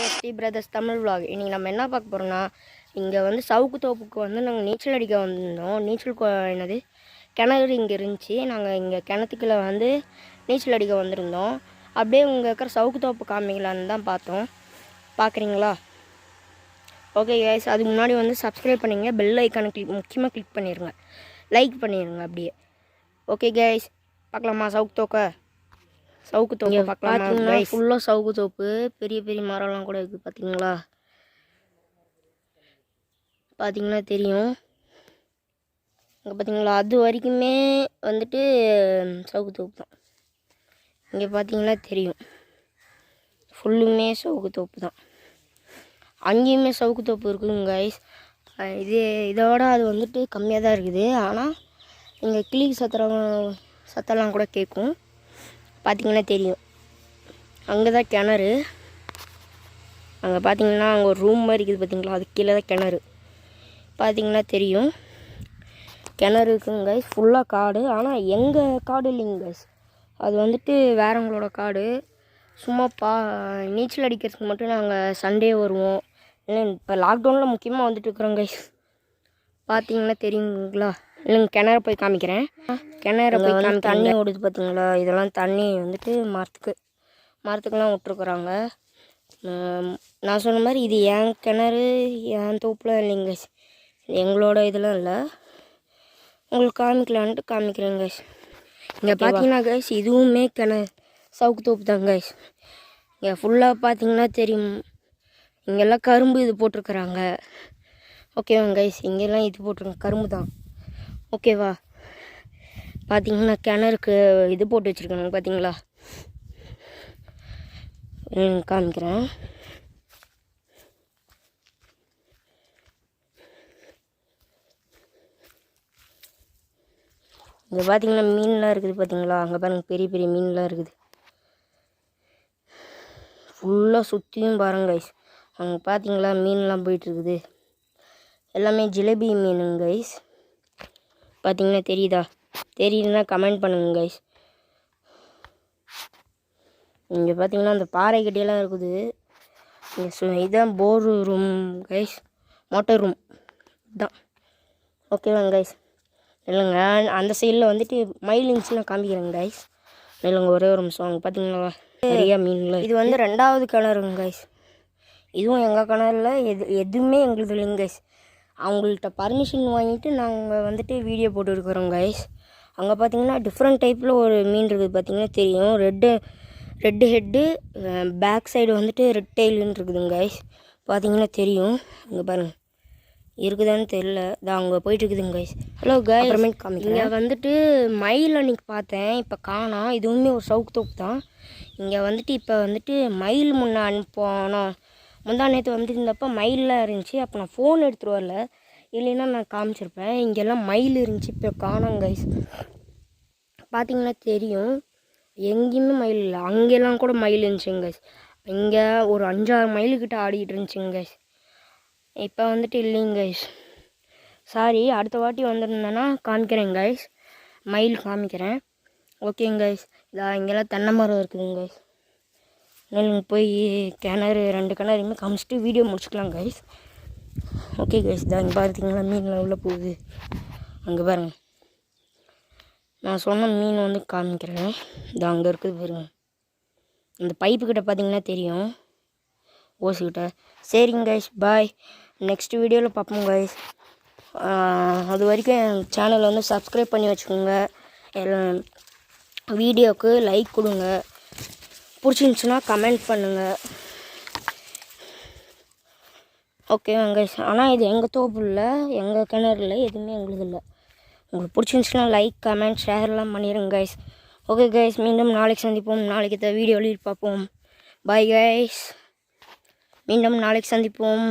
ST brothers Tamil vlog. இன்றைக்கி நம்ம என்ன பார்க்க போகிறோம்னா, இங்கே வந்து சவுக்கு தோப்புக்கு வந்து நாங்கள் நீச்சல் அடிக்க வந்திருந்தோம். என்னது கிணறு இங்கே இருந்துச்சு. நாங்கள் இங்கே கிணத்துக்குள்ளே வந்து நீச்சல் அடிக்க வந்திருந்தோம். அப்படியே இங்கே இருக்கிற சவுக்கு தோப்பு காமிக்கலான்னு தான் பார்த்தோம். பார்க்குறீங்களா? ஓகே கைஸ், அதுக்கு முன்னாடி வந்து சப்ஸ்கிரைப் பண்ணிங்க, பெல் ஐக்கானை முக்கியமாக கிளிக் பண்ணிடுங்க, லைக் பண்ணிடுங்க அப்படியே. ஓகே கைஸ், பார்க்கலாமா சவுக்கு தோப்பு பார்த்தீங்கன்னா ஃபுல்லாக சவுக்கு தோப்பு, பெரிய பெரிய மரம்லாம் கூட இருக்குது. பார்த்தீங்கன்னா தெரியும். இங்கே பார்த்தீங்களா, அது வரைக்குமே வந்துட்டு சவுக்கு தோப்பு தான். இங்கே பார்த்தீங்கன்னா தெரியும், ஃபுல்லுமே சவுக்கு தோப்பு தான். அங்கேயுமே சவுக்கு தோப்பு இருக்குதுங்க கைஸ். இதோட அது வந்துட்டு கம்மியாக தான் இருக்குது. ஆனால் இங்கே கிளி சத்தம்லாம் கூட கேட்கும். பார்த்திங்கன்னா தெரியும், அங்கே தான் கிணறு. அங்கே பார்த்திங்கன்னா அங்கே ஒரு ரூம் மாதிரி இருக்குது பார்த்திங்களா, அது கீழே தான் கிணறு. பார்த்திங்கன்னா தெரியும், கிணறு இருக்குங்க கைஸ். ஃபுல்லாக காடு. ஆனால் எங்கள் காடு இல்லைங்க கைஸ், அது வந்துட்டு வேறவங்களோட காடு. சும்மா நீச்சல் அடிக்கிறதுக்கு மட்டும் நாங்கள் சண்டே வருவோம். இல்லை இப்போ லாக்டவுனில் முக்கியமாக வந்துட்டு இருக்கிறோம் கைஸ். பார்த்திங்கன்னா தெரியுங்களா? இல்லைங்க, கிணறு போய் காமிக்கிறேன். கிணறு போய் காமி தண்ணி ஓடுது பார்த்தீங்களா? இதெல்லாம் தண்ணி வந்துட்டு மரத்துக்கெல்லாம் விட்ருக்குறாங்க. நான் சொன்ன மாதிரி இது என் கிணறு, என் தோப்பில் இல்லைங்க கைஸ், எங்களோட இதெல்லாம் இல்லை. உங்களுக்கு காமிக்கலான்ட்டு காமிக்கிறேங்க கைஸ். இங்கே பார்த்தீங்கன்னா கைஸ், இதுவுமே சவுக்கு தோப்பு தான் கைஸ். இங்கே ஃபுல்லாக பார்த்தீங்கன்னா தெரியும், இங்கெல்லாம் கரும்பு இது போட்டிருக்குறாங்க. ஓகேவா கைஸ்? இங்கெல்லாம் இது போட்டிருக்காங்க, கரும்பு தான். ஓகேவா? பார்த்தீங்கன்னா கிணறுக்கு இது போட்டு வச்சுருக்காங்க பார்த்தீங்களா? காமிக்கிறேன். இங்கே பார்த்தீங்கன்னா மீன்லாம் இருக்குது பார்த்தீங்களா? அங்கே பாருங்கள், பெரிய பெரிய மீன்லாம் இருக்குது. ஃபுல்லாக சுற்றியும் பாருங்க கைஸ். அங்கே பார்த்தீங்களா மீன்லாம் போயிட்டுருக்குது. எல்லாமே ஜிலேபி மீனுங்க கைஸ். பார்த்தீங்கன்னா தெரியுதுன்னா கமெண்ட் பண்ணுங்க கைஸ். இங்கே பார்த்தீங்கன்னா அந்த பாறை கட்டியெல்லாம் இருக்குது. இதுதான் போர் ரூம் கைஸ், மோட்டர் ரூம் இதுதான். ஓகேவாங்க கைஸ்? இல்லைங்க, அந்த சைடில் வந்துட்டு மயில் இருந்துச்சுன்னா காமிக்கிறேங்க கைஸ். இல்லைங்க, ஒரே ஒரு நிமிஷம். அங்கே பார்த்தீங்களா நிறையா மீன்ல. இது வந்து 2வது கிணறுங்க கைஸ். இதுவும் எங்கள் கிணறுல எதுவுமே எங்களுக்கு இல்லைங்க கைஸ். அவங்கள்ட்ட பர்மிஷன் வாங்கிட்டு நாங்கள் வந்துட்டு வீடியோ போட்டுருக்குறோம் கைஸ். அங்கே பார்த்தீங்கன்னா டிஃப்ரெண்ட் டைப்பில் ஒரு மீன் இருக்குது பார்த்தீங்கன்னா தெரியும். ரெட்டு ஹெட்டு, பேக் சைடு வந்துட்டு ரெட் டெயிலுன்னு இருக்குதுங்க கைஸ். பார்த்தீங்கன்னா தெரியும். அங்கே பாருங்கள், இருக்குதான்னு தெரியல, இதான் அங்கே போயிட்டுருக்குதுங்க கைஸ். ஹலோ கைஸ், அப்புறமேட்டு காமிக்கிறேன். இங்கே வந்துட்டு மயில் அன்றைக்கி பார்த்தேன், இப்போ காணோம். இதுவுமே ஒரு சவுக்கு தோப்பு தான். இங்கே வந்துட்டு இப்போ வந்துட்டு மயில் முந்தா நேற்று வந்துருந்தப்போ மயிலெலாம் இருந்துச்சு. அப்போ நான் ஃபோன் எடுத்துகிட்டு வரல, இல்லைன்னா நான் காமிச்சிருப்பேன். இங்கெல்லாம் மயில் இருந்துச்சு, இப்போ காணோம் கைஸ். பார்த்தீங்கன்னா தெரியும், எங்கேயுமே மயில் இல்லை. அங்கெல்லாம் கூட மயில் இருந்துச்சுங்க கைஸ். இங்கே ஒரு 5-6 மயிலுக்கிட்ட ஆடிக்கிட்டு இருந்துச்சுங்க கைஸ். இப்போ வந்துட்டு இல்லைங்க கைஸ். சாரி, அடுத்த வாட்டி வந்திருந்தேன்னா காமிக்கிறேன் கைஸ், மயில் காமிக்கிறேன். ஓகேங்க கைஸ். இங்கெல்லாம் தென்னை மரம் இருக்குதுங்க கைஸ். நீங்கள் போய் கிணறு 2 கிணறுமே காமிச்சிட்டு வீடியோ முடிச்சுக்கலாம் கைஸ். ஓகே கைஸ், இங்கே பார்த்தீங்களா மீன்லாம் உள்ளே போகுது. அங்கே பாருங்கள், நான் சொன்ன மீன் வந்து காமிக்கிறேன். அங்கே இருக்குது பாருங்க, இந்த பைப்புக்கிட்ட பார்த்தீங்கன்னா தெரியும், ஓசுக்கிட்ட. சரிங்க கைஸ், பாய். நெக்ஸ்ட் வீடியோவில் பார்ப்போம் கைஸ். அது வரைக்கும் என் சேனலை வந்து சப்ஸ்கிரைப் பண்ணி வச்சுக்கோங்க. வீடியோவுக்கு லைக் கொடுங்க, பிடிச்சிருந்துச்சுன்னா கமெண்ட் பண்ணுங்கள். ஓகேவாங்க கைஸ்? ஆனால் இது எங்கள் தோப்பு இல்லை, எங்கள் கிணறு இல்லை, எதுவுமே எங்களுக்கு இல்லை. உங்களுக்கு பிடிச்சிருந்துச்சுன்னா லைக், கமெண்ட், ஷேர்லாம் பண்ணிடுங்க கைஸ். ஓகே கைஸ், மீண்டும் நாளைக்கு சந்திப்போம். நாளைக்கு வீடியோவில் பார்ப்போம். பாய் கைஸ், மீண்டும் நாளைக்கு சந்திப்போம்.